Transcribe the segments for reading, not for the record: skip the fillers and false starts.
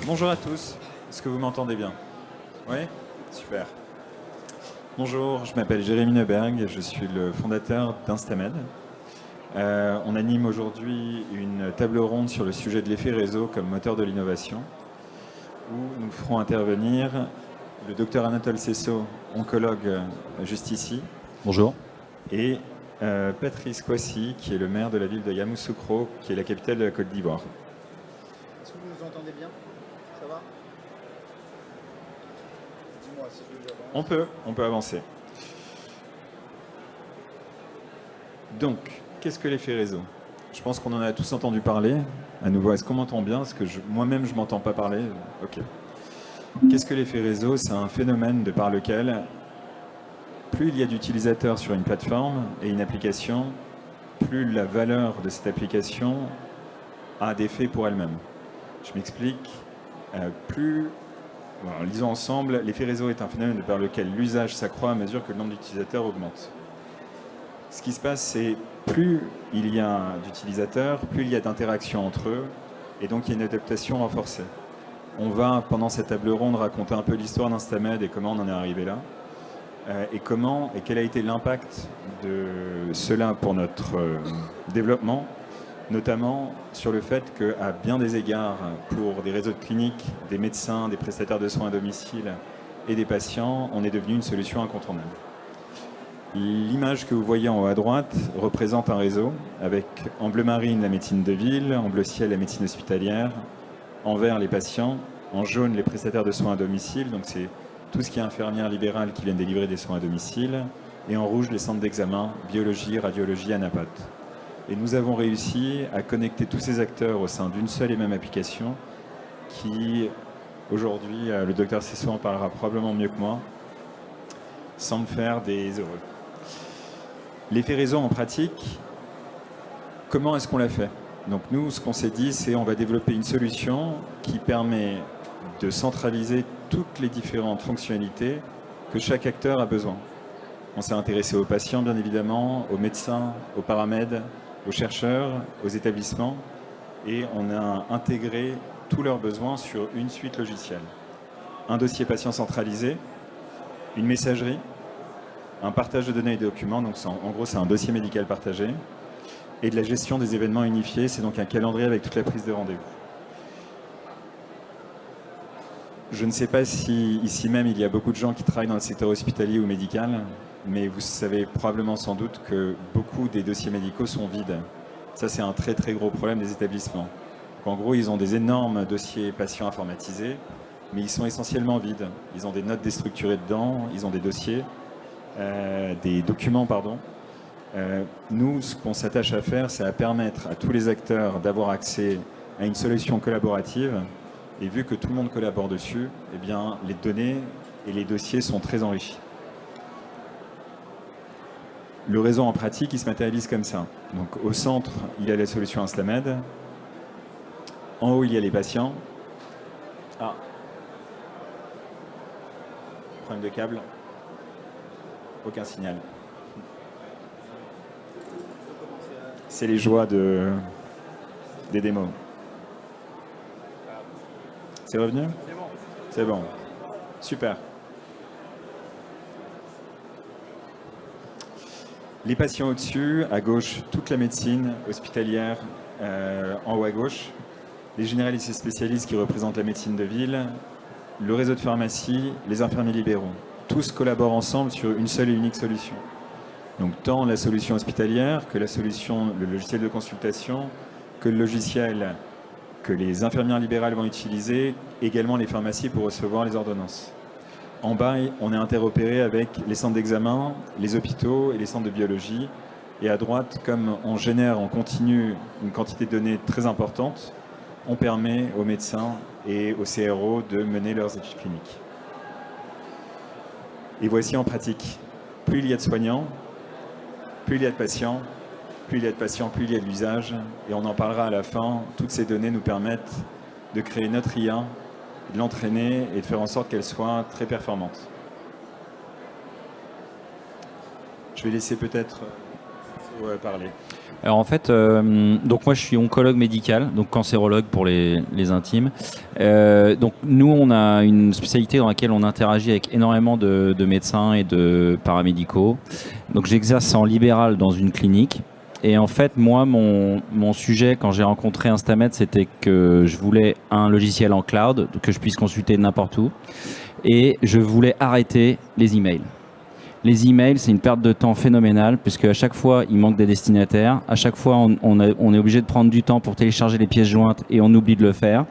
Bonjour à tous, est-ce que vous m'entendez bien? Oui? Super. Bonjour, je m'appelle Jérémy Neuberg, je suis le fondateur d'Instamed. On anime aujourd'hui une table ronde sur le sujet de l'effet réseau comme moteur de l'innovation, où nous ferons intervenir le docteur Anatole Sesso, oncologue juste ici, Bonjour. et Patrice Kouassi, qui est le maire de la ville de Yamoussoukro, qui est la capitale de la Côte d'Ivoire. Est-ce que vous nous entendez bien? Ça va? Dis-moi si j'avance. On peut avancer. Donc, qu'est-ce que l'effet réseau? Je pense qu'on en a tous entendu parler. À nouveau, est-ce qu'on m'entend bien? Parce que moi-même, je ne m'entends pas parler. Ok. Qu'est-ce que l'effet réseau? C'est un phénomène de par lequel, plus il y a d'utilisateurs sur une plateforme et une application, plus la valeur de cette application a d'effet pour elle-même. Je m'explique. En lisant ensemble, l'effet réseau est un phénomène de par lequel l'usage s'accroît à mesure que le nombre d'utilisateurs augmente. Ce qui se passe, c'est plus il y a d'utilisateurs, plus il y a d'interactions entre eux, et donc il y a une adaptation renforcée. On va, pendant cette table ronde, raconter un peu l'histoire d'Instamed et comment on en est arrivé là, et quel a été l'impact de cela pour notre développement, notamment sur le fait qu'à bien des égards, pour des réseaux de cliniques, des médecins, des prestataires de soins à domicile et des patients, on est devenu une solution incontournable. L'image que vous voyez en haut à droite représente un réseau avec en bleu marine la médecine de ville, en bleu ciel la médecine hospitalière, en vert les patients, en jaune les prestataires de soins à domicile, donc c'est tout ce qui est infirmières libérales qui viennent délivrer des soins à domicile, et en rouge les centres d'examen, biologie, radiologie, anapath. Et nous avons réussi à connecter tous ces acteurs au sein d'une seule et même application qui, aujourd'hui, le docteur Sesso en parlera probablement mieux que moi, semble faire des heureux. L'effet réseau en pratique, comment est-ce qu'on l'a fait? Donc nous, ce qu'on s'est dit, c'est on va développer une solution qui permet de centraliser toutes les différentes fonctionnalités que chaque acteur a besoin. On s'est intéressé aux patients, bien évidemment, aux médecins, aux paramèdes, aux chercheurs, aux établissements, et on a intégré tous leurs besoins sur une suite logicielle. Un dossier patient centralisé, une messagerie, un partage de données et de documents, donc en gros c'est un dossier médical partagé, et de la gestion des événements unifiés, c'est donc un calendrier avec toute la prise de rendez-vous. Je ne sais pas si ici même il y a beaucoup de gens qui travaillent dans le secteur hospitalier ou médical, mais vous savez probablement sans doute que beaucoup des dossiers médicaux sont vides. Ça c'est un très très gros problème des établissements. Donc, en gros ils ont des énormes dossiers patients informatisés, mais ils sont essentiellement vides. Ils ont des notes déstructurées dedans, ils ont des dossiers, des documents, pardon. Nous, ce qu'on s'attache à faire, c'est à permettre à tous les acteurs d'avoir accès à une solution collaborative. Et vu que tout le monde collabore dessus, eh bien, les données et les dossiers sont très enrichis. Le réseau en pratique, il se matérialise comme ça. Donc, au centre, il y a la solution Instamed. En haut, il y a les patients. Ah. Problème de câble. Aucun signal. C'est les joies des démos. C'est revenu? C'est bon. C'est bon. Super. Les patients au-dessus, à gauche, toute la médecine hospitalière, en haut à gauche. Les généralistes et spécialistes qui représentent la médecine de ville, le réseau de pharmacie, les infirmiers libéraux. Tous collaborent ensemble sur une seule et unique solution. Donc tant la solution hospitalière que la solution, le logiciel de consultation, que le logiciel que les infirmières libérales vont utiliser, également les pharmacies pour recevoir les ordonnances. En bas, on est interopéré avec les centres d'examen, les hôpitaux et les centres de biologie. Et à droite, comme on génère en continu une quantité de données très importante, on permet aux médecins et aux CRO de mener leurs études cliniques. Et voici en pratique. Plus il y a de soignants, plus il y a de patients, plus il y a de patients, plus il y a de l'usage. Et on en parlera à la fin. Toutes ces données nous permettent de créer notre IA, de l'entraîner et de faire en sorte qu'elle soit très performante. Je vais laisser peut-être parler. Alors en fait, donc moi je suis oncologue médical, donc cancérologue pour les intimes. Donc nous on a une spécialité dans laquelle on interagit avec énormément de médecins et de paramédicaux. Donc j'exerce en libéral dans une clinique. Et en fait, moi, mon sujet, quand j'ai rencontré Instamed, c'était que je voulais un logiciel en cloud, que je puisse consulter n'importe où. Et je voulais arrêter les emails. Les emails, c'est une perte de temps phénoménale, puisque à chaque fois, il manque des destinataires. À chaque fois, on est obligé de prendre du temps pour télécharger les pièces jointes et on oublie de le faire.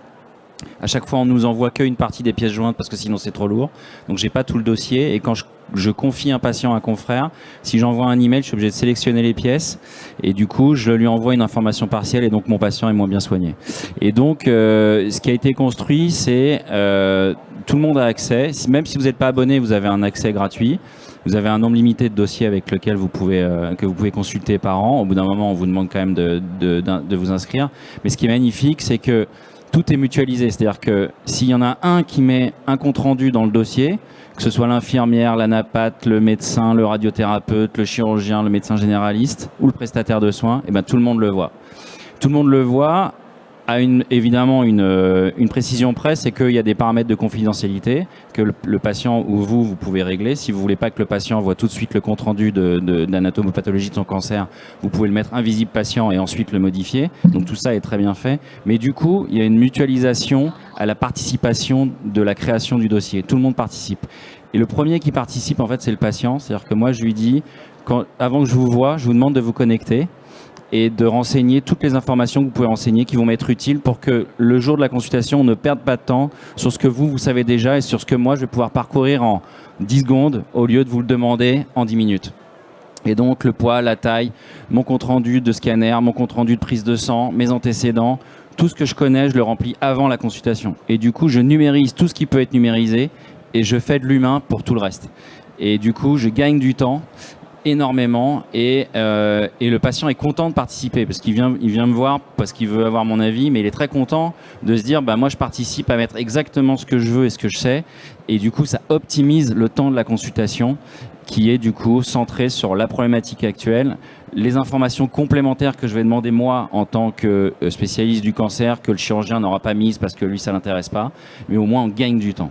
À chaque fois, on nous envoie qu'une partie des pièces jointes parce que sinon c'est trop lourd. Donc, j'ai pas tout le dossier. Et quand je confie un patient à un confrère, si j'envoie un email, je suis obligé de sélectionner les pièces. Et du coup, je lui envoie une information partielle et donc mon patient est moins bien soigné. Et donc, ce qui a été construit, c'est tout le monde a accès. Même si vous n'êtes pas abonné, vous avez un accès gratuit. Vous avez un nombre limité de dossiers avec lequel que vous pouvez consulter par an. Au bout d'un moment, on vous demande quand même de vous inscrire. Mais ce qui est magnifique, c'est que tout est mutualisé. C'est-à-dire que s'il y en a un qui met un compte-rendu dans le dossier, que ce soit l'infirmière, la napathe, le médecin, le radiothérapeute, le chirurgien, le médecin généraliste ou le prestataire de soins, eh ben, tout le monde le voit. Tout le monde le voit à évidemment une précision près, c'est qu'il y a des paramètres de confidentialité que le patient ou vous pouvez régler. Si vous voulez pas que le patient voit tout de suite le compte-rendu d'anatomopathologie de son cancer, vous pouvez le mettre invisible patient et ensuite le modifier. Donc tout ça est très bien fait. Mais du coup, il y a une mutualisation à la participation de la création du dossier. Tout le monde participe. Et le premier qui participe, en fait, c'est le patient. C'est-à-dire que moi, je lui dis, avant que je vous voie, je vous demande de vous connecter et de renseigner toutes les informations que vous pouvez renseigner qui vont m'être utiles pour que le jour de la consultation, on ne perde pas de temps sur ce que vous savez déjà et sur ce que moi, je vais pouvoir parcourir en 10 secondes au lieu de vous le demander en 10 minutes. Et donc, le poids, la taille, mon compte-rendu de scanner, mon compte-rendu de prise de sang, mes antécédents, tout ce que je connais, je le remplis avant la consultation. Et du coup, je numérise tout ce qui peut être numérisé et je fais de l'humain pour tout le reste. Et du coup, je gagne du temps énormément et le patient est content de participer parce qu'il vient me voir parce qu'il veut avoir mon avis, mais il est très content de se dire bah moi je participe à mettre exactement ce que je veux et ce que je sais, et du coup ça optimise le temps de la consultation qui est du coup centré sur la problématique actuelle, les informations complémentaires que je vais demander moi en tant que spécialiste du cancer que le chirurgien n'aura pas mises parce que lui ça l'intéresse pas, mais au moins on gagne du temps.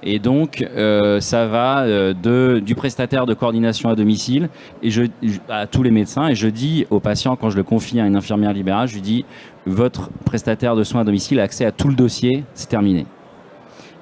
Et donc, ça va du prestataire de coordination à domicile et à tous les médecins. Et je dis aux patients, quand je le confie à une infirmière libérale, je lui dis « Votre prestataire de soins à domicile a accès à tout le dossier, c'est terminé ».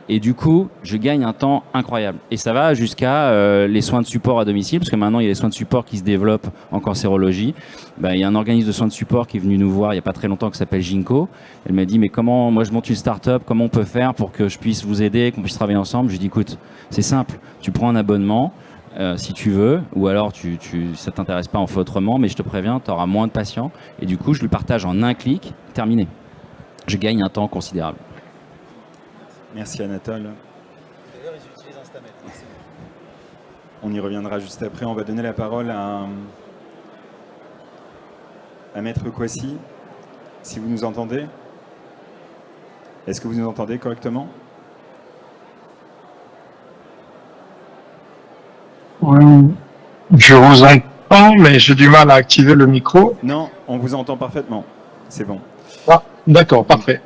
Et du coup, je gagne un temps incroyable. Et ça va jusqu'à les soins de support à domicile, parce que maintenant, il y a les soins de support qui se développent en cancérologie. Ben, il y a un organisme de soins de support qui est venu nous voir il n'y a pas très longtemps qui s'appelle Ginkgo. Elle m'a dit, mais comment, moi je monte une start-up, comment on peut faire pour que je puisse vous aider, qu'on puisse travailler ensemble? Je lui ai dit, écoute, c'est simple, tu prends un abonnement, si tu veux, ou alors ça t'intéresse pas, on fait autrement, mais je te préviens, tu auras moins de patients. Et du coup, je lui partage en un clic, terminé. Je gagne un temps considérable. Merci Anatole. D'ailleurs, ils utilisent Instamed. On y reviendra juste après. On va donner la parole à Maître Kouassi, si vous nous entendez. Est-ce que vous nous entendez correctement? Je vous entends, mais j'ai du mal à activer le micro. Non, on vous entend parfaitement. C'est bon. Ah, d'accord, parfait.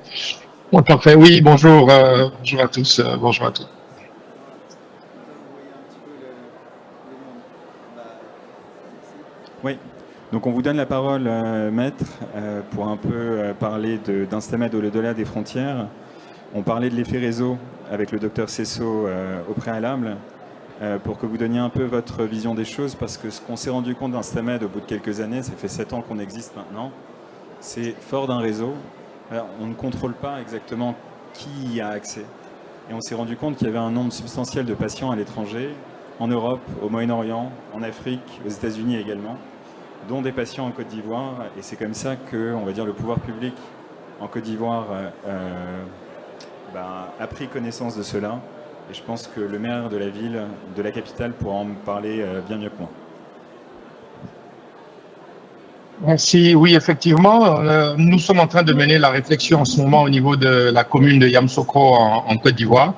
Bon, parfait. Oui, bonjour, bonjour à tous, bonjour à tous. Oui. Donc on vous donne la parole, Maître, pour un peu parler d'Instamed au-delà des frontières. On parlait de l'effet réseau avec le docteur Cesso au préalable, pour que vous donniez un peu votre vision des choses, parce que ce qu'on s'est rendu compte d'Instamed au bout de quelques années, ça fait 7 ans qu'on existe maintenant, c'est fort d'un réseau. Alors, on ne contrôle pas exactement qui y a accès. Et on s'est rendu compte qu'il y avait un nombre substantiel de patients à l'étranger, en Europe, au Moyen-Orient, en Afrique, aux États-Unis également, dont des patients en Côte d'Ivoire. Et c'est comme ça que, on va dire, le pouvoir public en Côte d'Ivoire a pris connaissance de cela. Et je pense que le maire de la ville, de la capitale, pourra en parler bien mieux que moi. Merci. Oui, effectivement, nous sommes en train de mener la réflexion en ce moment au niveau de la commune de Yamoussoukro en Côte d'Ivoire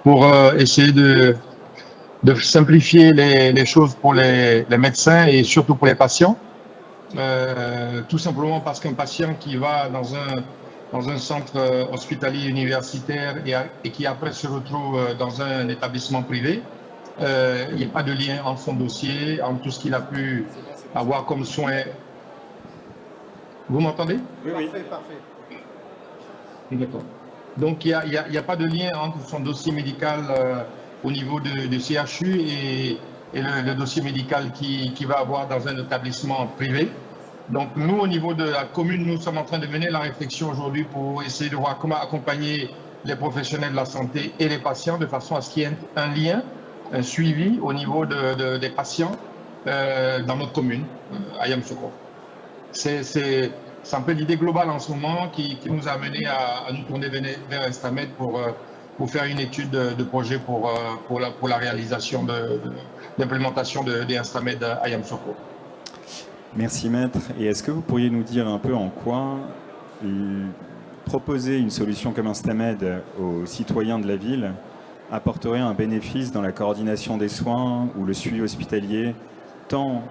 pour essayer de simplifier les choses pour les médecins et surtout pour les patients. tout simplement parce qu'un patient qui va dans un centre hospitalier universitaire et qui après se retrouve dans un établissement privé, il n'y a pas de lien entre son dossier, entre tout ce qu'il a pu avoir comme soins. Vous m'entendez? Oui, oui. Parfait, parfait. D'accord. Donc, il n'y a pas de lien entre son dossier médical au niveau de CHU et le dossier médical qu'il va avoir dans un établissement privé. Donc, nous, au niveau de la commune, nous sommes en train de mener la réflexion aujourd'hui pour essayer de voir comment accompagner les professionnels de la santé et les patients de façon à ce qu'il y ait un lien, un suivi au niveau des patients dans notre commune, à Yamoussoukro. C'est un peu l'idée globale en ce moment qui nous a amené à nous tourner vers Instamed pour faire une étude de projet pour la réalisation d'implémentation des Instamed à Yamoussoukro. Merci maître. Et est-ce que vous pourriez nous dire un peu en quoi proposer une solution comme Instamed aux citoyens de la ville apporterait un bénéfice dans la coordination des soins ou le suivi hospitalier, tant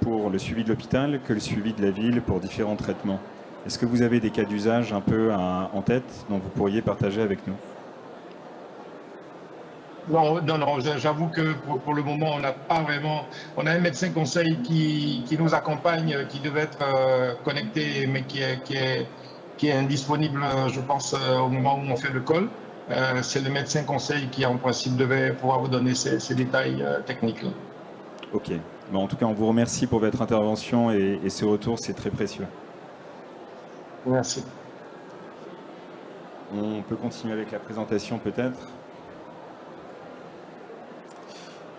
pour le suivi de l'hôpital que le suivi de la ville pour différents traitements? Est-ce que vous avez des cas d'usage un peu en tête dont vous pourriez partager avec nous? Non, j'avoue que pour le moment, on n'a pas vraiment... On a un médecin conseil qui nous accompagne, qui devait être connecté, mais qui est indisponible, je pense, au moment où on fait le call. C'est le médecin conseil qui, en principe, devait pouvoir vous donner ces détails techniques. Ok. Bon, en tout cas, on vous remercie pour votre intervention et ce retour, c'est très précieux. Merci. On peut continuer avec la présentation peut-être.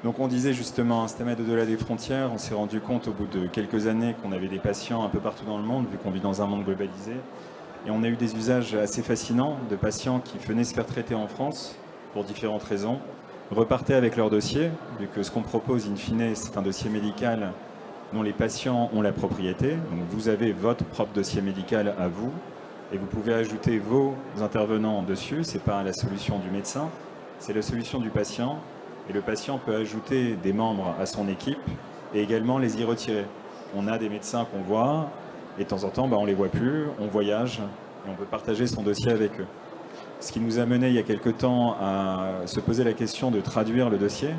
Donc on disait justement, Instamed au-delà des frontières, on s'est rendu compte au bout de quelques années qu'on avait des patients un peu partout dans le monde, vu qu'on vit dans un monde globalisé. Et on a eu des usages assez fascinants de patients qui venaient se faire traiter en France pour différentes raisons, repartaient avec leur dossier, vu que ce qu'on propose in fine, c'est un dossier médical dont les patients ont la propriété. Donc vous avez votre propre dossier médical à vous, et vous pouvez ajouter vos intervenants dessus. Ce n'est pas la solution du médecin, c'est la solution du patient. Et le patient peut ajouter des membres à son équipe et également les y retirer. On a des médecins qu'on voit et de temps en temps, on ne les voit plus, on voyage et on peut partager son dossier avec eux. Ce qui nous a mené il y a quelque temps à se poser la question de traduire le dossier,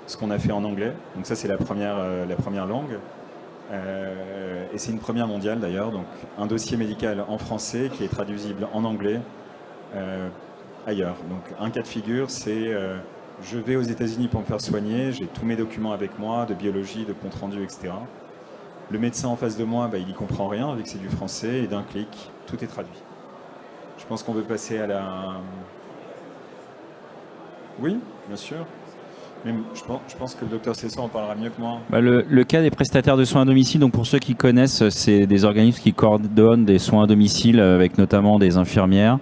ce qu'on a fait en anglais. Donc ça, c'est la première langue. Et c'est une première mondiale d'ailleurs. Donc un dossier médical en français qui est traduisible en anglais ailleurs. Donc un cas de figure, c'est... je vais aux États-Unis pour me faire soigner, j'ai tous mes documents avec moi, de biologie, de compte rendu, etc. Le médecin en face de moi, il n'y comprend rien, vu que c'est du français, et d'un clic, tout est traduit. Je pense qu'on veut passer à la... Oui, bien sûr. Mais je pense que le docteur Cesson en parlera mieux que moi. Le cas des prestataires de soins à domicile, donc pour ceux qui connaissent, c'est des organismes qui coordonnent des soins à domicile avec notamment des infirmières,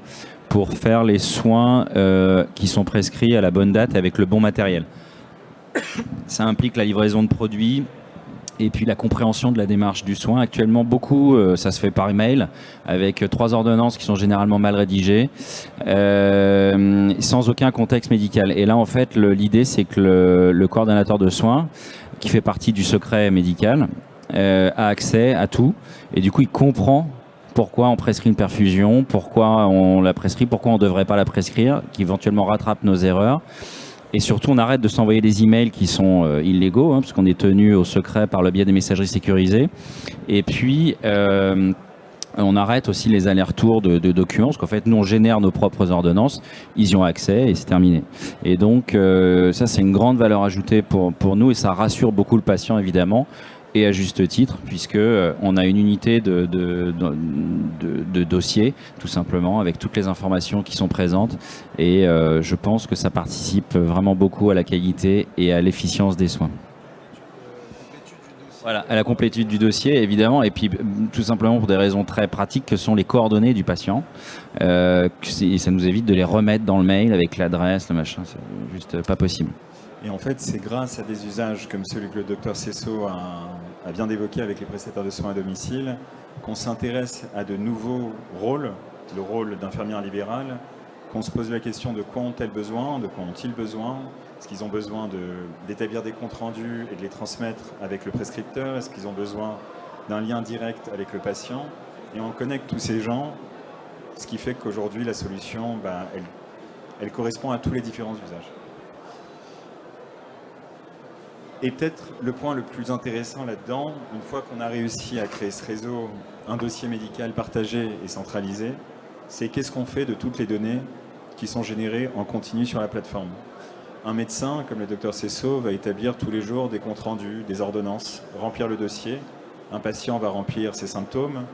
pour faire les soins qui sont prescrits à la bonne date avec le bon matériel. Ça implique la livraison de produits et puis la compréhension de la démarche du soin. Actuellement, beaucoup, ça se fait par email, avec 3 ordonnances qui sont généralement mal rédigées, sans aucun contexte médical. Et là, en fait, l'idée, c'est que le coordonnateur de soins, qui fait partie du secret médical, a accès à tout, et du coup, il comprend pourquoi on prescrit une perfusion, pourquoi on la prescrit, pourquoi on ne devrait pas la prescrire, qui éventuellement rattrape nos erreurs. Et surtout, on arrête de s'envoyer des emails qui sont illégaux, parce qu'on est tenu au secret par le biais des messageries sécurisées. Et puis, on arrête aussi les allers-retours de documents, parce qu'en fait, nous, on génère nos propres ordonnances, ils y ont accès et c'est terminé. Et donc, ça, c'est une grande valeur ajoutée pour nous et ça rassure beaucoup le patient, évidemment. Et à juste titre, puisque on a une unité de dossier, tout simplement, avec toutes les informations qui sont présentes. Et je pense que ça participe vraiment beaucoup à la qualité et à l'efficience des soins. Voilà, à la complétude du dossier, évidemment, et puis tout simplement pour des raisons très pratiques que sont les coordonnées du patient. Et ça nous évite de les remettre dans le mail avec l'adresse, le machin, c'est juste pas possible. Et en fait, c'est grâce à des usages comme celui que le docteur Cesso a bien évoqué avec les prestataires de soins à domicile qu'on s'intéresse à de nouveaux rôles, le rôle d'infirmière libérale, qu'on se pose la question de quoi ont-elles besoin, de quoi ont-ils besoin, est-ce qu'ils ont besoin d'établir des comptes rendus et de les transmettre avec le prescripteur, est-ce qu'ils ont besoin d'un lien direct avec le patient, et on connecte tous ces gens, ce qui fait qu'aujourd'hui, la solution, elle correspond à tous les différents usages. Et peut-être le point le plus intéressant là-dedans, une fois qu'on a réussi à créer ce réseau, un dossier médical partagé et centralisé, c'est qu'est-ce qu'on fait de toutes les données qui sont générées en continu sur la plateforme. Un médecin, comme le docteur Cesso, va établir tous les jours des comptes rendus, des ordonnances, remplir le dossier. Un patient va remplir ses symptômes,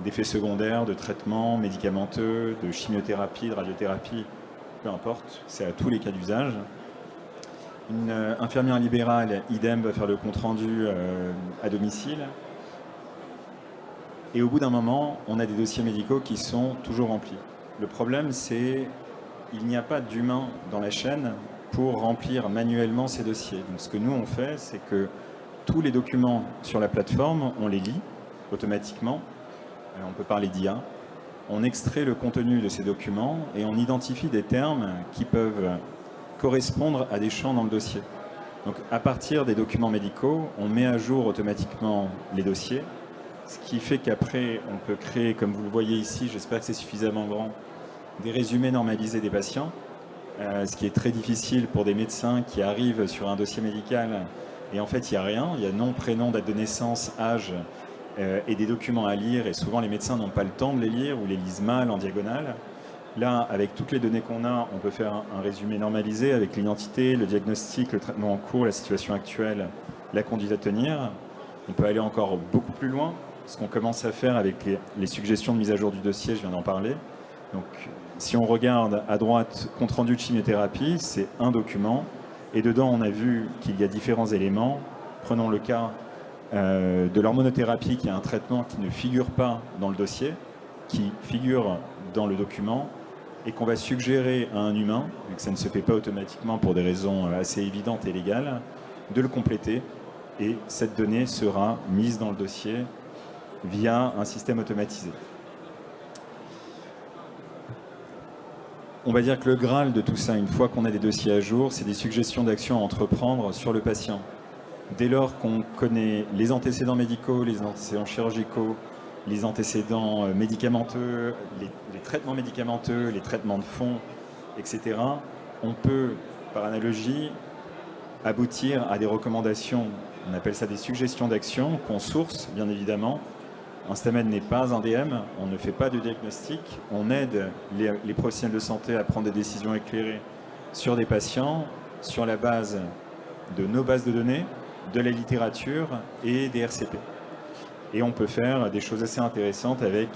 d'effets secondaires, de traitements médicamenteux, de chimiothérapie, de radiothérapie, peu importe, c'est à tous les cas d'usage. Une infirmière libérale, idem, va faire le compte-rendu à domicile. Et au bout d'un moment, on a des dossiers médicaux qui sont toujours remplis. Le problème, c'est qu'il n'y a pas d'humain dans la chaîne pour remplir manuellement ces dossiers. Donc ce que nous, on fait, c'est que tous les documents sur la plateforme, on les lit automatiquement. On peut parler d'IA. On extrait le contenu de ces documents et on identifie des termes qui peuvent correspondre à des champs dans le dossier. Donc à partir des documents médicaux, on met à jour automatiquement les dossiers, ce qui fait qu'après, on peut créer, comme vous le voyez ici, j'espère que c'est suffisamment grand, des résumés normalisés des patients, ce qui est très difficile pour des médecins qui arrivent sur un dossier médical et en fait il n'y a rien, il y a nom, prénom, date de naissance, âge et des documents à lire, et souvent les médecins n'ont pas le temps de les lire ou les lisent mal en diagonale. Là, avec toutes les données qu'on a, on peut faire un résumé normalisé avec l'identité, le diagnostic, le traitement en cours, la situation actuelle, la conduite à tenir. On peut aller encore beaucoup plus loin, ce qu'on commence à faire avec les suggestions de mise à jour du dossier, je viens d'en parler. Donc, si on regarde à droite, compte rendu de chimiothérapie, c'est un document, et dedans on a vu qu'il y a différents éléments. Prenons le cas de l'hormonothérapie, qui est un traitement qui ne figure pas dans le dossier, qui figure dans le document, et qu'on va suggérer à un humain, vu que ça ne se fait pas automatiquement pour des raisons assez évidentes et légales, de le compléter, et cette donnée sera mise dans le dossier via un système automatisé. On va dire que le Graal de tout ça, une fois qu'on a des dossiers à jour, c'est des suggestions d'actions à entreprendre sur le patient. Dès lors qu'on connaît les antécédents médicaux, les antécédents chirurgicaux, les antécédents médicamenteux, les traitements médicamenteux, les traitements de fond, etc., on peut, par analogie, aboutir à des recommandations. On appelle ça des suggestions d'action qu'on source, bien évidemment. Un STAMED n'est pas un DM, on ne fait pas de diagnostic, on aide les professionnels de santé à prendre des décisions éclairées sur des patients, sur la base de nos bases de données, de la littérature et des RCP. Et on peut faire des choses assez intéressantes avec,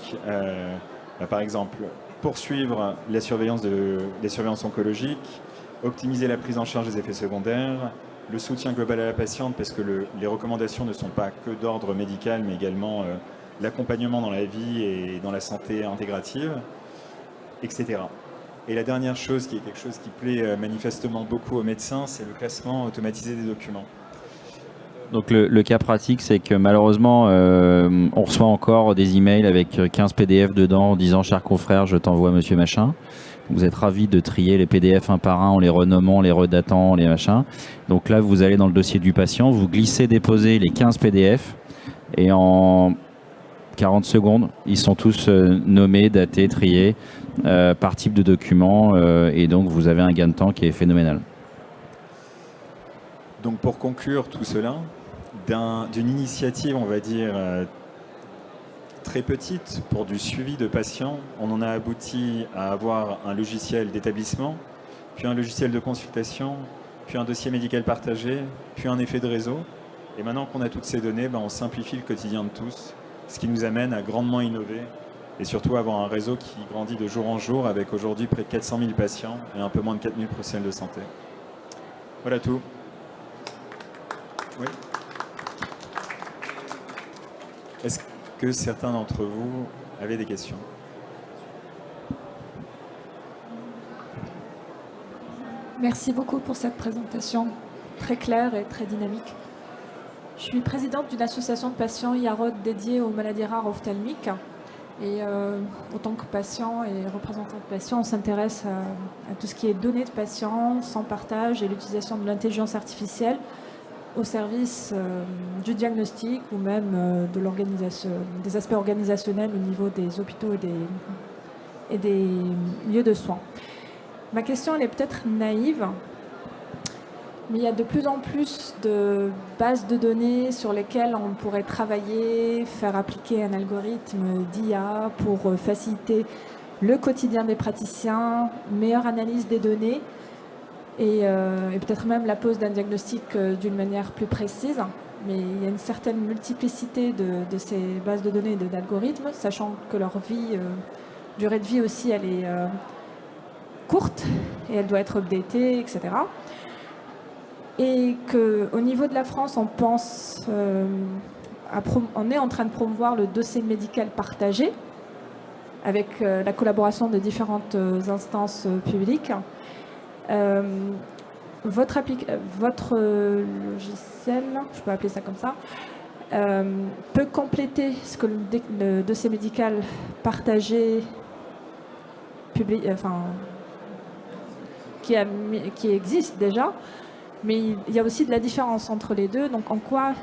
par exemple, poursuivre la surveillance oncologique, optimiser la prise en charge des effets secondaires, le soutien global à la patiente, parce que les recommandations ne sont pas que d'ordre médical, mais également l'accompagnement dans la vie et dans la santé intégrative, etc. Et la dernière chose, qui est quelque chose qui plaît manifestement beaucoup aux médecins, c'est le classement automatisé des documents. Donc le cas pratique, c'est que malheureusement, on reçoit encore des emails avec 15 PDF dedans en disant « Cher confrère, je t'envoie monsieur machin ». Vous êtes ravis de trier les PDF un par un en les renommant, les redatant, les machins. Donc là, vous allez dans le dossier du patient, vous glissez, déposez les 15 PDF et en 40 secondes, ils sont tous nommés, datés, triés par type de document et donc vous avez un gain de temps qui est phénoménal. Donc pour conclure tout cela, d'une initiative, on va dire, très petite pour du suivi de patients, on en a abouti à avoir un logiciel d'établissement, puis un logiciel de consultation, puis un dossier médical partagé, puis un effet de réseau. Et maintenant qu'on a toutes ces données, on simplifie le quotidien de tous, ce qui nous amène à grandement innover et surtout avoir un réseau qui grandit de jour en jour avec aujourd'hui près de 400 000 patients et un peu moins de 4 000 professionnels de santé. Voilà tout. Oui. Est-ce que certains d'entre vous avaient des questions? Merci beaucoup pour cette présentation très claire et très dynamique. Je suis présidente d'une association de patients IAROD dédiée aux maladies rares ophtalmiques. Et en tant que patient et représentant de patients, on s'intéresse à tout ce qui est données de patients, sans partage et l'utilisation de l'intelligence artificielle au service du diagnostic ou même de l'organisation, des aspects organisationnels au niveau des hôpitaux et des lieux de soins. Ma question, elle est peut-être naïve, mais il y a de plus en plus de bases de données sur lesquelles on pourrait travailler, faire appliquer un algorithme d'IA pour faciliter le quotidien des praticiens, meilleure analyse des données et peut-être même la pose d'un diagnostic d'une manière plus précise. Mais il y a une certaine multiplicité de ces bases de données et d'algorithmes, sachant que leur durée de vie aussi, elle est courte et elle doit être updatée, etc. Et qu'au niveau de la France, on pense, on est en train de promouvoir le dossier médical partagé avec la collaboration de différentes instances publiques. Votre logiciel, je peux appeler ça comme ça, peut compléter ce que le dossier médical partagé qui existe déjà. Mais il y a aussi de la différence entre les deux. Donc en quoi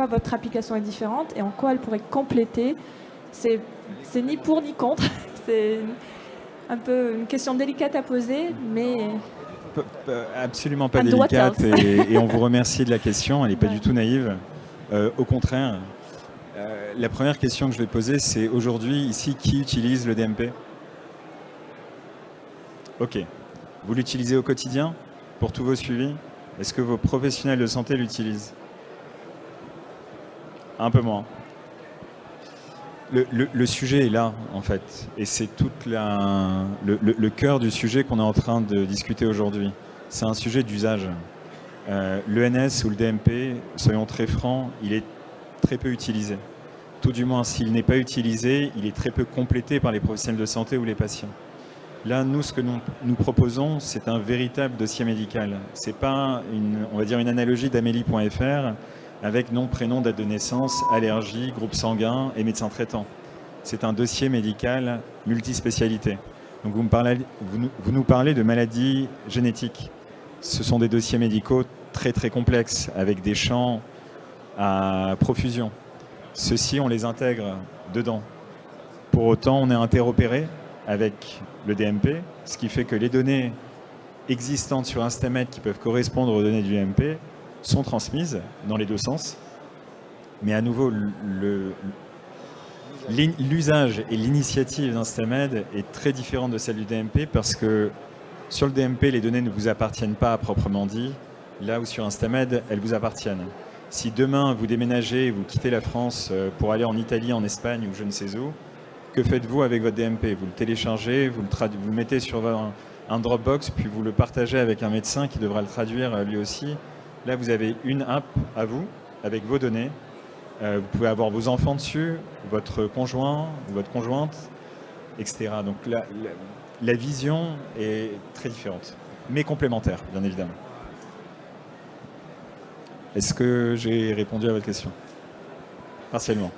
votre application est différente et en quoi elle pourrait compléter. C'est ni pour ni contre. C'est un peu une question délicate à poser, mais... Absolument pas délicate. Et on vous remercie de la question. Elle n'est pas du tout naïve. Au contraire, la première question que je vais poser, c'est aujourd'hui, ici, qui utilise le DMP? Ok. Vous l'utilisez au quotidien pour tous vos suivis? Est-ce que vos professionnels de santé l'utilisent? Un peu moins. Le sujet est là, en fait, et c'est tout le cœur du sujet qu'on est en train de discuter aujourd'hui. C'est un sujet d'usage. L'ENS ou le DMP, soyons très francs, il est très peu utilisé. Tout du moins, s'il n'est pas utilisé, il est très peu complété par les professionnels de santé ou les patients. Là, nous, ce que nous proposons, c'est un véritable dossier médical. Ce n'est pas, on va dire, une analogie d'Amélie.fr avec nom, prénom, date de naissance, allergie, groupe sanguin et médecin traitant. C'est un dossier médical multispécialité. Donc vous nous parlez de maladies génétiques. Ce sont des dossiers médicaux très très complexes avec des champs à profusion. Ceux-ci, on les intègre dedans. Pour autant, on est interopéré avec le DMP, ce qui fait que les données existantes sur Instamed qui peuvent correspondre aux données du DMP sont transmises dans les deux sens. Mais à nouveau, l'usage et l'initiative d'Instamed est très différente de celle du DMP parce que sur le DMP, les données ne vous appartiennent pas à proprement dit, là où sur Instamed, elles vous appartiennent. Si demain vous déménagez, vous quittez la France pour aller en Italie, en Espagne ou je ne sais où, que faites-vous avec votre DMP? Vous le téléchargez, vous le mettez sur un Dropbox, puis vous le partagez avec un médecin qui devra le traduire lui aussi. Là, vous avez une app à vous, avec vos données. Vous pouvez avoir vos enfants dessus, votre conjoint, votre conjointe, etc. Donc la vision est très différente, mais complémentaire, bien évidemment. Est-ce que j'ai répondu à votre question? Partiellement.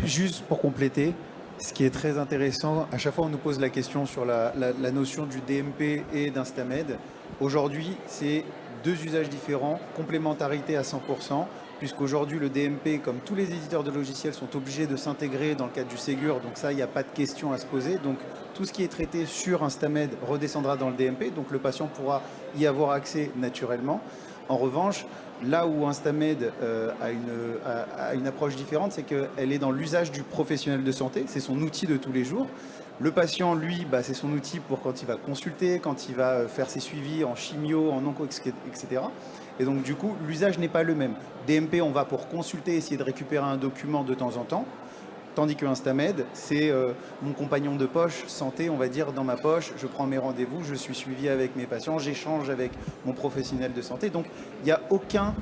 Juste pour compléter, ce qui est très intéressant, à chaque fois on nous pose la question sur la notion du DMP et d'Instamed. Aujourd'hui, c'est deux usages différents, complémentarité à 100%, puisqu'aujourd'hui le DMP, comme tous les éditeurs de logiciels, sont obligés de s'intégrer dans le cadre du Ségur, donc ça, il n'y a pas de question à se poser. Donc tout ce qui est traité sur Instamed redescendra dans le DMP, donc le patient pourra y avoir accès naturellement. En revanche, là où Instamed a une approche différente, c'est qu'elle est dans l'usage du professionnel de santé, c'est son outil de tous les jours. Le patient, lui, c'est son outil pour quand il va consulter, quand il va faire ses suivis en chimio, en onco, etc. Et donc, du coup, l'usage n'est pas le même. DMP, on va pour consulter, essayer de récupérer un document de temps en temps. Tandis que Instamed, c'est mon compagnon de poche, santé, on va dire, dans ma poche. Je prends mes rendez-vous, je suis suivi avec mes patients, j'échange avec mon professionnel de santé. Donc, il n'y a aucun,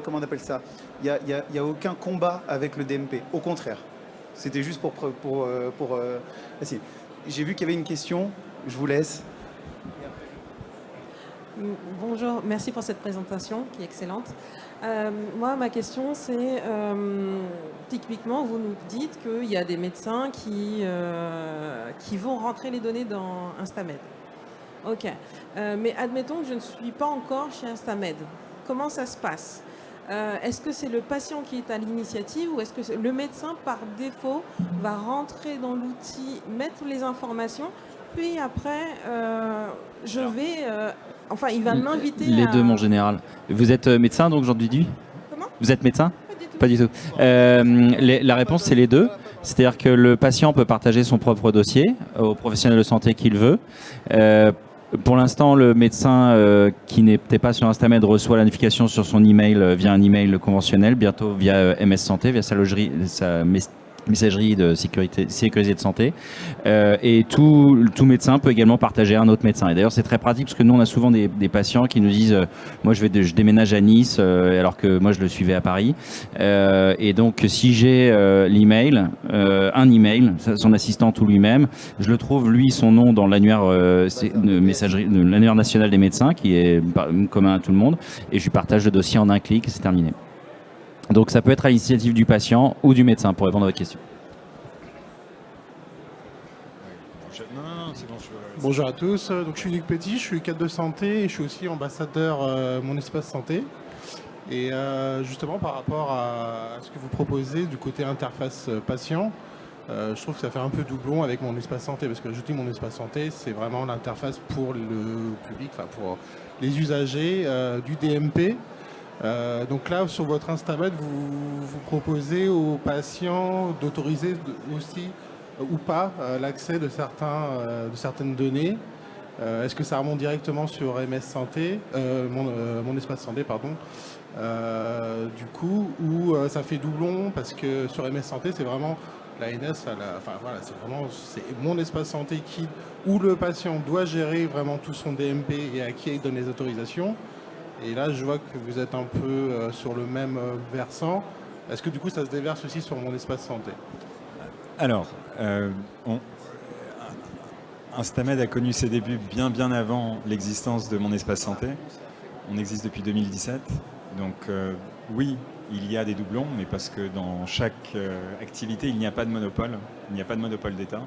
comment on appelle ça? Il y a aucun combat avec le DMP. Au contraire. C'était juste pour j'ai vu qu'il y avait une question. Je vous laisse. Bonjour, merci pour cette présentation qui est excellente. Moi, ma question, c'est typiquement, vous nous dites qu'il y a des médecins qui vont rentrer les données dans Instamed. Ok, mais admettons que je ne suis pas encore chez Instamed. Comment ça se passe? Est-ce que c'est le patient qui est à l'initiative ou est-ce que le médecin, par défaut, va rentrer dans l'outil, mettre les informations, puis après, il va m'inviter Les deux, mon général. Vous êtes médecin, donc, aujourd'hui? Comment? Vous êtes médecin? Pas du tout. Pas du tout. La réponse, c'est les deux. C'est-à-dire que le patient peut partager son propre dossier au professionnel de santé qu'il veut. Pour l'instant, le médecin qui n'était pas sur Instamed reçoit la notification sur son email via un email conventionnel, bientôt via MS Santé, via sa messagerie de sécurité de santé. Et tout médecin peut également partager un autre médecin. Et d'ailleurs, c'est très pratique parce que nous, on a souvent des patients qui nous disent moi, je déménage à Nice alors que moi, je le suivais à Paris. Et donc, si j'ai l'email, un email, son assistante ou lui-même, je le trouve, lui, son nom dans l'annuaire l'annuaire national des médecins qui est commun à tout le monde. Et je lui partage le dossier en un clic et c'est terminé. Donc ça peut être à l'initiative du patient ou du médecin pour répondre à votre question. Bonjour à tous, donc je suis Luc Petit, je suis cadre de santé et je suis aussi ambassadeur Mon Espace Santé. Et justement par rapport à ce que vous proposez du côté interface patient, je trouve que ça fait un peu doublon avec Mon Espace Santé parce que je dis Mon Espace Santé, c'est vraiment l'interface pour le public, enfin pour les usagers du DMP. Donc là, sur votre Instamed, vous proposez aux patients d'autoriser aussi ou pas l'accès de certaines données. Est-ce que ça remonte directement sur MS Santé, mon espace santé, pardon, du coup, ou ça fait doublon parce que sur MS Santé, c'est vraiment l'ANS, c'est mon espace santé où le patient doit gérer vraiment tout son DMP et à qui il donne les autorisations. Et là, je vois que vous êtes un peu sur le même versant. Est-ce que du coup, ça se déverse aussi sur mon espace santé? Alors, Instamed a connu ses débuts bien avant l'existence de Mon Espace Santé. On existe depuis 2017. Donc oui, il y a des doublons, mais parce que dans chaque activité, il n'y a pas de monopole. Il n'y a pas de monopole d'État.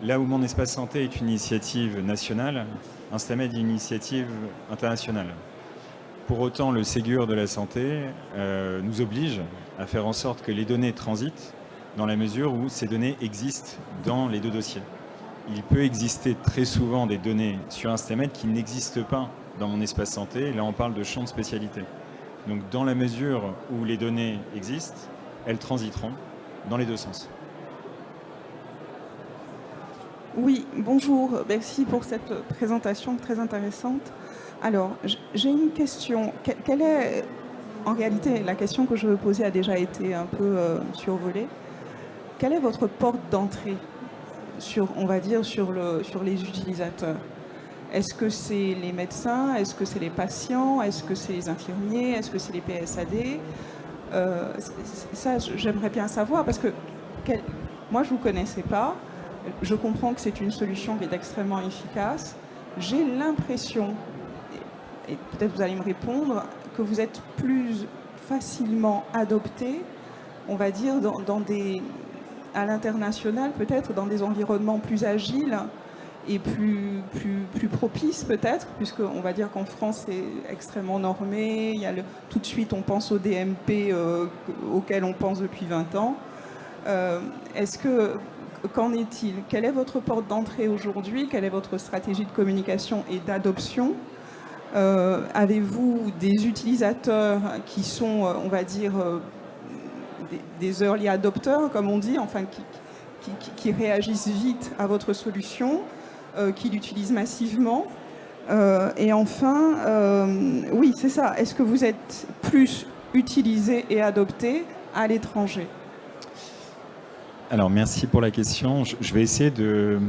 Là où Mon Espace Santé est une initiative nationale, Instamed est une initiative internationale. Pour autant, le Ségur de la santé nous oblige à faire en sorte que les données transitent dans la mesure où ces données existent dans les deux dossiers. Il peut exister très souvent des données sur Instamed qui n'existent pas dans Mon Espace Santé. Là, on parle de champ de spécialité. Donc, dans la mesure où les données existent, elles transiteront dans les deux sens. Oui, bonjour. Merci pour cette présentation très intéressante. Alors, j'ai une question. Quelle est, en réalité, la question que je veux poser a déjà été un peu survolée. Quelle est votre porte d'entrée sur les utilisateurs? Est-ce que c'est les médecins? Est-ce que c'est les patients? Est-ce que c'est les infirmiers? Est-ce que c'est les PSAD? Ça, j'aimerais bien savoir parce que moi, je ne vous connaissais pas. Je comprends que c'est une solution qui est extrêmement efficace. J'ai l'impression, et peut-être vous allez me répondre, que vous êtes plus facilement adopté, on va dire, à l'international, peut-être dans des environnements plus agiles et plus propices, peut-être, puisqu'on va dire qu'en France, c'est extrêmement normé. Tout de suite, on pense au DMP auquel on pense depuis 20 ans. Qu'en est-il? Quelle est votre porte d'entrée aujourd'hui? Quelle est votre stratégie de communication et d'adoption? Avez-vous des utilisateurs qui sont, on va dire, des early adopters, comme on dit, enfin, qui réagissent vite à votre solution, qui l'utilisent massivement? Et enfin, oui, c'est ça. Est-ce que vous êtes plus utilisé et adopté à l'étranger? Alors, merci pour la question. Je vais essayer de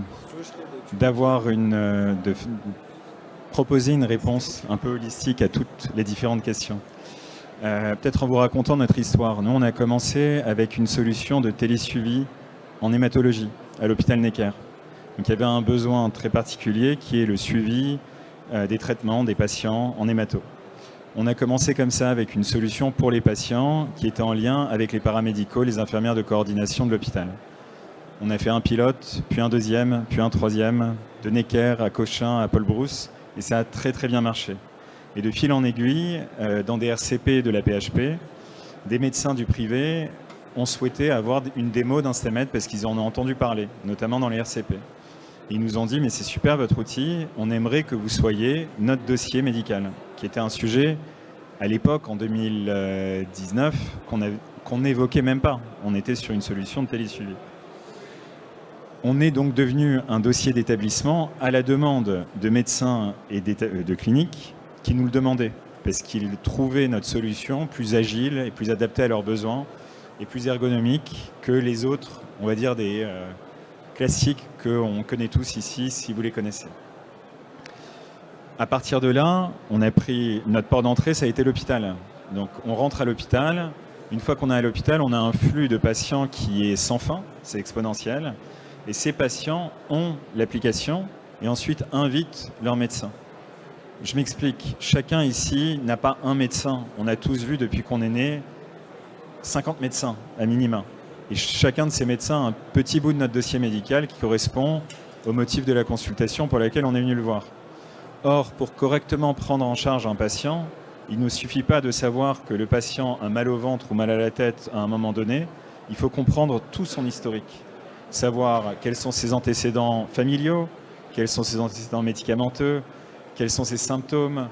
proposer une réponse un peu holistique à toutes les différentes questions. Peut-être en vous racontant notre histoire. Nous, on a commencé avec une solution de télésuivi en hématologie à l'hôpital Necker. Donc, il y avait un besoin très particulier qui est le suivi des traitements des patients en hémato. On a commencé comme ça avec une solution pour les patients qui était en lien avec les paramédicaux, les infirmières de coordination de l'hôpital. On a fait un pilote, puis un deuxième, puis un troisième, de Necker à Cochin à Paul Brousse, et ça a très très bien marché. Et de fil en aiguille, dans des RCP de la PHP, des médecins du privé ont souhaité avoir une démo d'Instamed parce qu'ils en ont entendu parler, notamment dans les RCP. Ils nous ont dit, mais c'est super votre outil, on aimerait que vous soyez notre dossier médical, qui était un sujet, à l'époque, en 2019, qu'on n'évoquait même pas. On était sur une solution de télésuivi. On est donc devenu un dossier d'établissement à la demande de médecins et de cliniques qui nous le demandaient, parce qu'ils trouvaient notre solution plus agile et plus adaptée à leurs besoins et plus ergonomique que les autres, on va dire, des classiques qu'on connaît tous ici, si vous les connaissez. À partir de là, on a pris notre port d'entrée, ça a été l'hôpital. Donc on rentre à l'hôpital. Une fois qu'on est à l'hôpital, on a un flux de patients qui est sans fin, c'est exponentiel. Et ces patients ont l'application et ensuite invitent leur médecin. Je m'explique. Chacun ici n'a pas un médecin. On a tous vu depuis qu'on est né 50 médecins à minima. Et chacun de ces médecins a un petit bout de notre dossier médical qui correspond au motif de la consultation pour laquelle on est venu le voir. Or, pour correctement prendre en charge un patient, il ne suffit pas de savoir que le patient a mal au ventre ou mal à la tête à un moment donné. Il faut comprendre tout son historique. Savoir quels sont ses antécédents familiaux, quels sont ses antécédents médicamenteux, quels sont ses symptômes,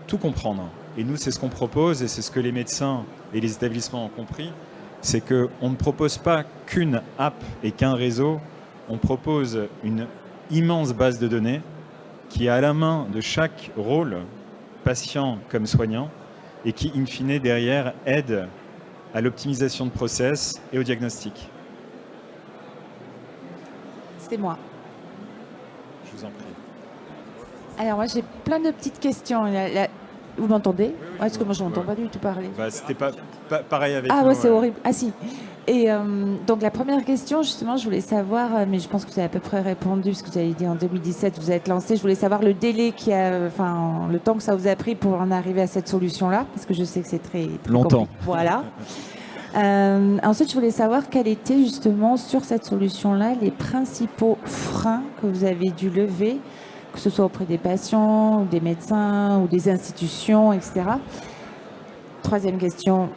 tout comprendre. Et nous, c'est ce qu'on propose et c'est ce que les médecins et les établissements ont compris, c'est qu'on ne propose pas qu'une app et qu'un réseau, on propose une immense base de données qui est à la main de chaque rôle, patient comme soignant, et qui, in fine, derrière, aide à l'optimisation de process et au diagnostic. C'est moi. Je vous en prie. Alors moi j'ai plein de petites questions. Vous m'entendez? Parce que moi je n'entends pas du tout parler. Bah, c'était pas pareil avec Ah nous. ouais, c'est horrible. Ah si. Et donc la première question, justement, je voulais savoir, mais je pense que vous avez à peu près répondu, parce que vous avez dit en 2017, vous êtes lancé. Je voulais savoir le délai le temps que ça vous a pris pour en arriver à cette solution-là, parce que je sais que c'est très longtemps. compliqué. Voilà. Ensuite, je voulais savoir quels étaient justement sur cette solution-là les principaux freins que vous avez dû lever, que ce soit auprès des patients, ou des médecins, ou des institutions, etc. Troisième question,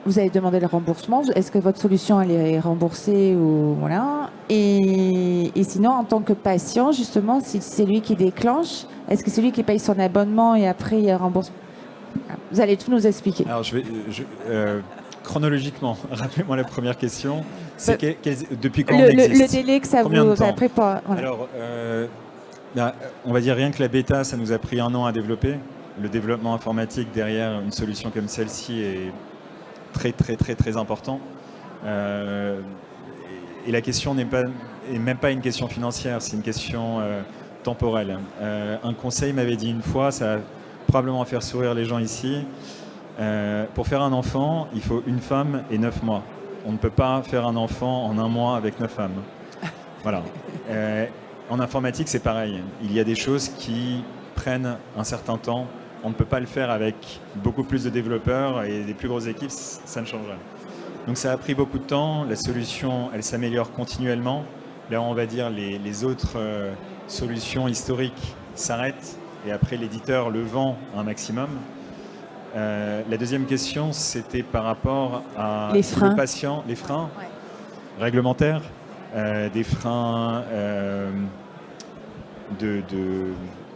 vous avez demandé le remboursement. Est-ce que votre solution elle est remboursée ou voilà. Et sinon, en tant que patient, justement, si c'est lui qui déclenche, est-ce que c'est lui qui paye son abonnement et après il rembourse? Vous allez tout nous expliquer. Alors, chronologiquement, rappelez-moi la première question. C'est depuis quand on existe? Le délai que ça vous a pris pour... Voilà. Alors, on va dire rien que la bêta, ça nous a pris 1 an à développer. Le développement informatique derrière une solution comme celle-ci est très important. Et la question n'est même pas une question financière, c'est une question temporelle. Un conseil m'avait dit une fois, ça va probablement faire sourire les gens ici, pour faire un enfant, il faut une femme et 9 mois. On ne peut pas faire un enfant en 1 mois avec 9 femmes. Voilà. En informatique, c'est pareil. Il y a des choses qui prennent un certain temps. On ne peut pas le faire avec beaucoup plus de développeurs et des plus grosses équipes, ça ne change rien. Donc ça a pris beaucoup de temps. La solution, elle s'améliore continuellement. Là, on va dire les autres solutions historiques s'arrêtent et après l'éditeur le vend un maximum. La deuxième question, c'était par rapport à le patient, les freins réglementaires, des freins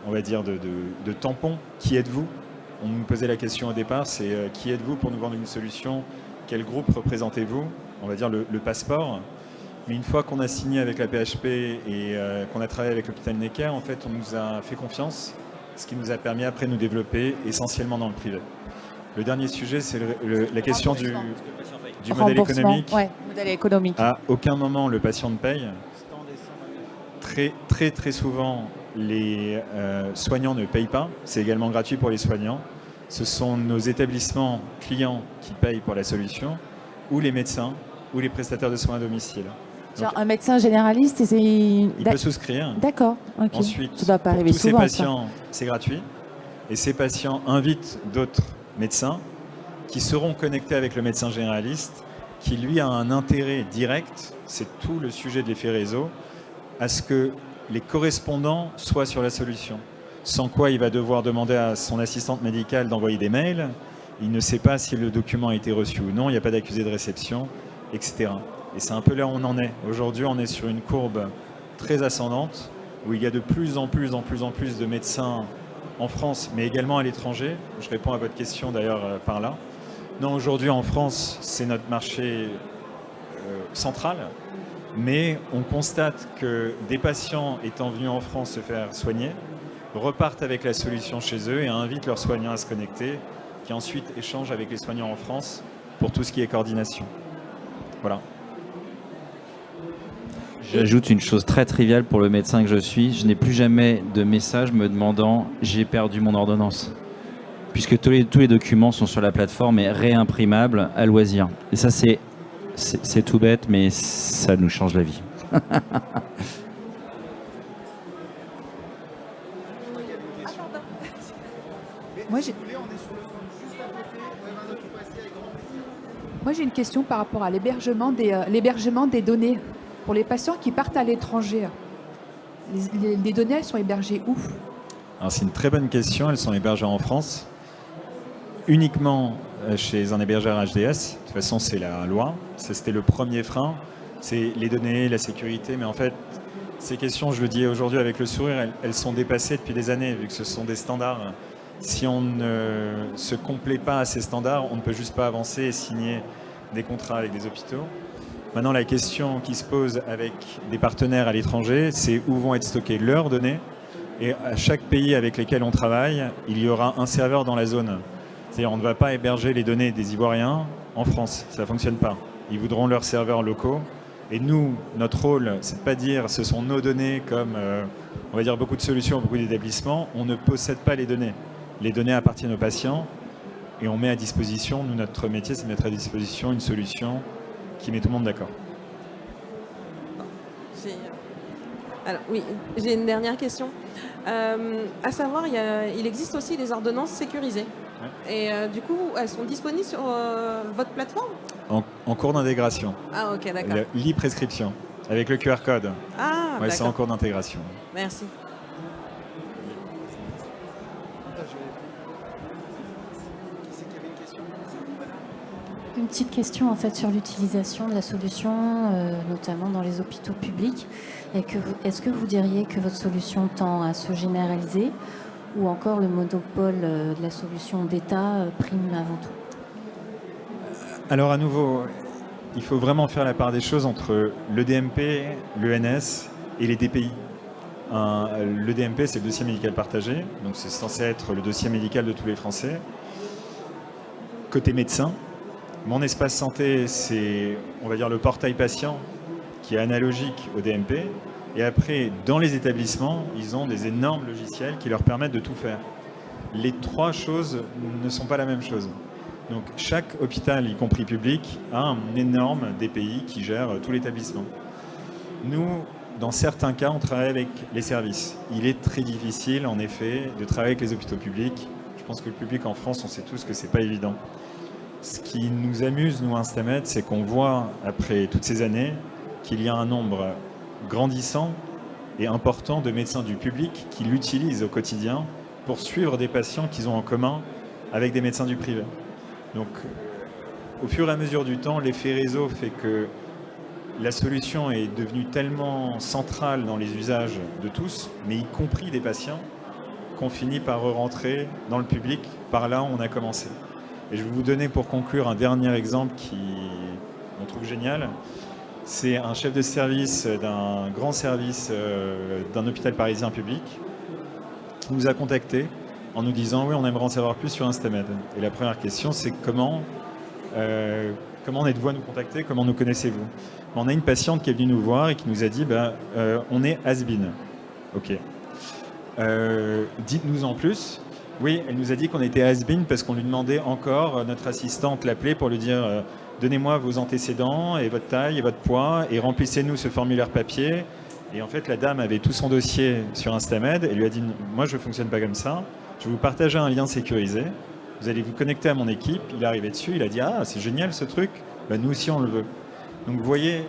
on va dire de tampons. Qui êtes-vous? On nous posait la question au départ, c'est qui êtes-vous pour nous vendre une solution? Quel groupe représentez-vous? On va dire le passeport. Mais une fois qu'on a signé avec la PHP et qu'on a travaillé avec l'hôpital Necker, en fait, on nous a fait confiance, ce qui nous a permis après de nous développer essentiellement dans le privé. Le dernier sujet, c'est la question du modèle économique. Ouais, modèle économique. À aucun moment, le patient ne paye. Très souvent, les soignants ne payent pas. C'est également gratuit pour les soignants. Ce sont nos établissements clients qui payent pour la solution, ou les médecins, ou les prestataires de soins à domicile. Genre un médecin généraliste, il peut souscrire. D'accord. Okay. Ensuite, ça doit pas pour arriver tous souvent, ces patients, c'est gratuit. Et ces patients invitent d'autres médecins qui seront connectés avec le médecin généraliste, qui lui a un intérêt direct, c'est tout le sujet de l'effet réseau, à ce que les correspondants soient sur la solution. sans quoi il va devoir demander à son assistante médicale d'envoyer des mails. Il ne sait pas si le document a été reçu ou non, il n'y a pas d'accusé de réception, etc. Et c'est un peu là où on en est. Aujourd'hui, on est sur une courbe très ascendante, où il y a de plus en plus de médecins en France, mais également à l'étranger. Je réponds à votre question d'ailleurs par là. Non, aujourd'hui en France, c'est notre marché central, mais on constate que des patients étant venus en France se faire soigner, repartent avec la solution chez eux et invitent leurs soignants à se connecter, qui ensuite échangent avec les soignants en France pour tout ce qui est coordination. Voilà. J'ajoute une chose très triviale pour le médecin que je suis. Je n'ai plus jamais de message me demandant « j'ai perdu mon ordonnance ». Puisque tous les documents sont sur la plateforme et réimprimables à loisir. Et ça, c'est tout bête, mais ça nous change la vie. Moi, j'ai une question par rapport à l'hébergement des données. Pour les patients qui partent à l'étranger, les données, elles sont hébergées où? Alors, c'est une très bonne question. Elles sont hébergées en France, uniquement chez un hébergeur HDS. De toute façon, c'est la loi. C'était le premier frein. C'est les données, la sécurité. Mais en fait, ces questions, je le dis aujourd'hui avec le sourire, elles sont dépassées depuis des années, vu que ce sont des standards. Si on ne se complaît pas à ces standards, on ne peut juste pas avancer et signer des contrats avec des hôpitaux. Maintenant, la question qui se pose avec des partenaires à l'étranger, c'est où vont être stockées leurs données. Et à chaque pays avec lesquels on travaille, il y aura un serveur dans la zone. C'est-à-dire on ne va pas héberger les données des Ivoiriens en France. Ça ne fonctionne pas. Ils voudront leurs serveurs locaux. Et nous, notre rôle, c'est de ne pas dire ce sont nos données comme, on va dire, beaucoup de solutions, beaucoup d'établissements. On ne possède pas les données. Les données appartiennent aux patients et on met à disposition, nous, notre métier, c'est de mettre à disposition une solution qui met tout le monde d'accord. Alors oui, j'ai une dernière question. À savoir, il existe aussi des ordonnances sécurisées. Ouais. Et du coup, elles sont disponibles sur votre plateforme? En cours d'intégration. Ah ok, d'accord. L'e-prescription, avec le QR code. Ah, ouais, c'est en cours d'intégration. Merci. Une petite question en fait sur l'utilisation de la solution, notamment dans les hôpitaux publics. Est-ce que vous diriez que votre solution tend à se généraliser ou encore le monopole de la solution d'État prime avant tout? Alors à nouveau, il faut vraiment faire la part des choses entre le DMP, l'ENS et les DPI. Le DMP, c'est le dossier médical partagé, donc c'est censé être le dossier médical de tous les Français. Côté médecin, mon espace santé, c'est, on va dire, le portail patient qui est analogique au DMP. Et après, dans les établissements, ils ont des énormes logiciels qui leur permettent de tout faire. Les trois choses ne sont pas la même chose. Donc chaque hôpital, y compris public, a un énorme DPI qui gère tout l'établissement. Nous, dans certains cas, on travaille avec les services. Il est très difficile, en effet, de travailler avec les hôpitaux publics. Je pense que le public en France, on sait tous que c'est pas évident. Ce qui nous amuse, nous, Instamed, c'est qu'on voit, après toutes ces années, qu'il y a un nombre grandissant et important de médecins du public qui l'utilisent au quotidien pour suivre des patients qu'ils ont en commun avec des médecins du privé. Donc, au fur et à mesure du temps, l'effet réseau fait que la solution est devenue tellement centrale dans les usages de tous, mais y compris des patients, qu'on finit par rentrer dans le public. Par là, on a commencé. Et je vais vous donner pour conclure un dernier exemple qu'on trouve génial. C'est un chef de service d'un grand service d'un hôpital parisien public qui nous a contactés en nous disant « Oui, on aimerait en savoir plus sur Instamed ». Et la première question, c'est comment en êtes-vous à nous contacter? Comment nous connaissez-vous? On a une patiente qui est venue nous voir et qui nous a dit on est has-been. Ok. Dites-nous en plus. Oui, elle nous a dit qu'on était has-been parce qu'on lui demandait encore, notre assistante l'appelait pour lui dire donnez-moi vos antécédents et votre taille et votre poids et remplissez-nous ce formulaire papier. Et en fait, la dame avait tout son dossier sur Instamed et lui a dit moi, je ne fonctionne pas comme ça. Je vais vous partager un lien sécurisé. Vous allez vous connecter à mon équipe. Il est arrivé dessus. Il a dit ah, c'est génial ce truc. Ben, nous aussi, on le veut. Donc, vous voyez,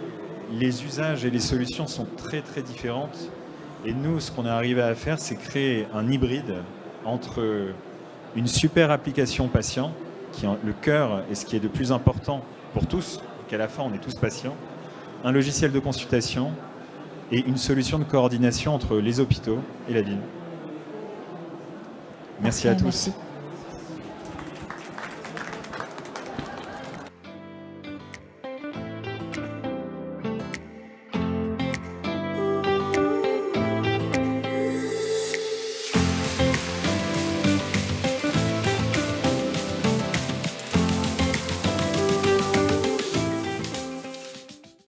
les usages et les solutions sont très, très différentes. Et nous, ce qu'on est arrivé à faire, c'est créer un hybride entre une super application patient, qui est le cœur et ce qui est de plus important pour tous, qu'à la fin on est tous patients, un logiciel de consultation et une solution de coordination entre les hôpitaux et la ville. Merci à tous. Merci.